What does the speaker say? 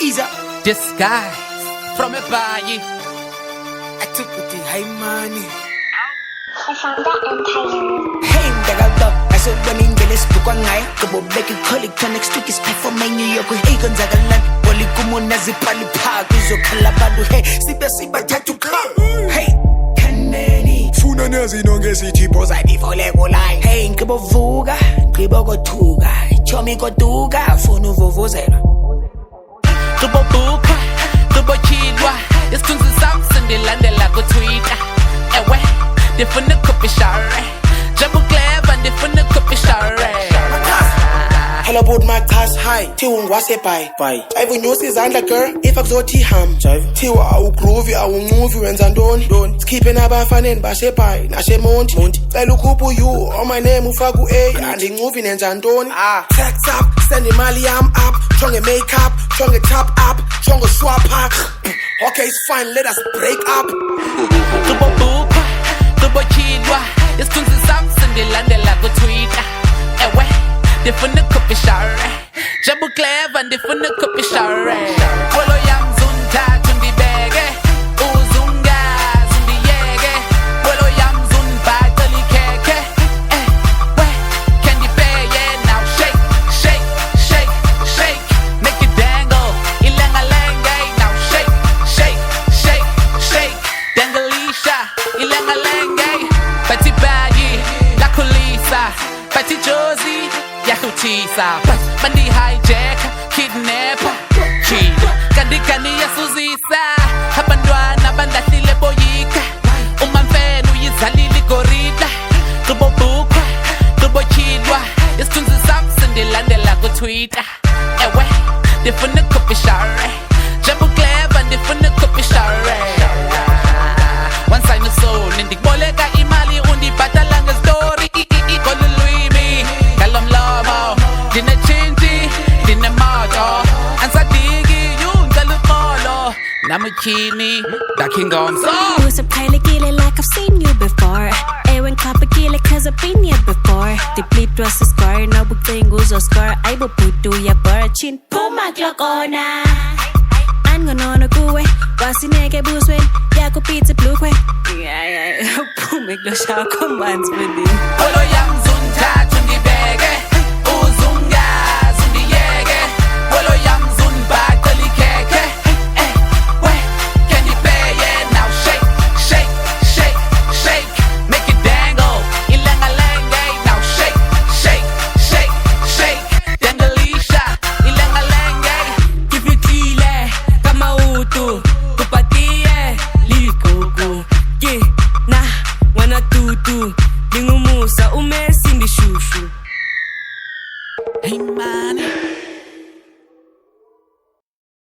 Ease up. Disguise from a body. I took with the high money. I found that empire. Hey, mdakadab asobona indlela esibukwa ngayo ngobobeka i-electronics tukis performing yoko hey konzakalan bolikumona zipali phaka uzokhala abantu hey sibe sibathatha ukha hey kaneni funa nezinto ngesithipho zayifolekolayo hey ngibovuka ngibokothuka chomi koduka funa uvuvuzelwa Kubobuka, kubochidwa isithunzi sami sindilandela ku-Twitter ewe ndifuna ukupishare jabu clever ndifuna ukupishare Hello about my class high Thiwa ngwasebhayi Jive unyusa izandla girl if akuzothi ham Thiwa awugroovy awuncuvi wenza ntoni Sikhiphe nabafaneni basebhayi nasemonti Cela ukhupha u on my name ufaka u-A Andincuvi nenza ntoni Tax up send imali yam up Jonge makeup jonge top up Jonge swapha Okay it's fine let us break up Kubobuka, kubochidwa isithunzi sami sindilandela ku-Twitter ewe ndifuna ukupishare jabu clever ndifuna ukupishare folo yam zuntathu ndibeke uzungazi ndiyeke folo yam zunibhacela ikhekhe we candy pay yeah now shake shake shake shake make it dangle ilengalenge now shake shake shake shake dangalisha ilengalenge bathi bagi lakhulisa bathi jozi yakuthisa bandi hijack kidnapper cheat kanti yasuzisa abantwana bandahlile boyika uma mfene uyizalile igorila kubobukwa kubochidwa isithunzi sami sindilandela ku-Twitter ewe ndifuna ukupishare jabu clever ndifuna ukupishare one sign of soul ndikuboleka imali undibhatala ngestory kolulwimi ngalomlomo ndinetshintshi ndinemoto ansadiki yungicela uxolo namutyhini ndakhe ingomso Usaphailekile like I've seen you before Ewe ngikhapekile cause I've been here before Diplit wasiscore nobucinga uzoscore ayibobhuti uyabhora chin phuma kulokona Angonono kuwe wasineke ebusweni yakho pizza blukhwe uphume kuloshakho manzi wedini folo yam zuntathu ndibeke uzungazi ndiyeke folo yam zunibhacela ikhekhe we candy pay yeah now shake shake shake shake make it dangle ilengalenge now shake shake shake shake dangalisha ilengalenge Kifikile kama utu kupatie likuku Ye na wana tutu Lingumusa umesindi shushu hey money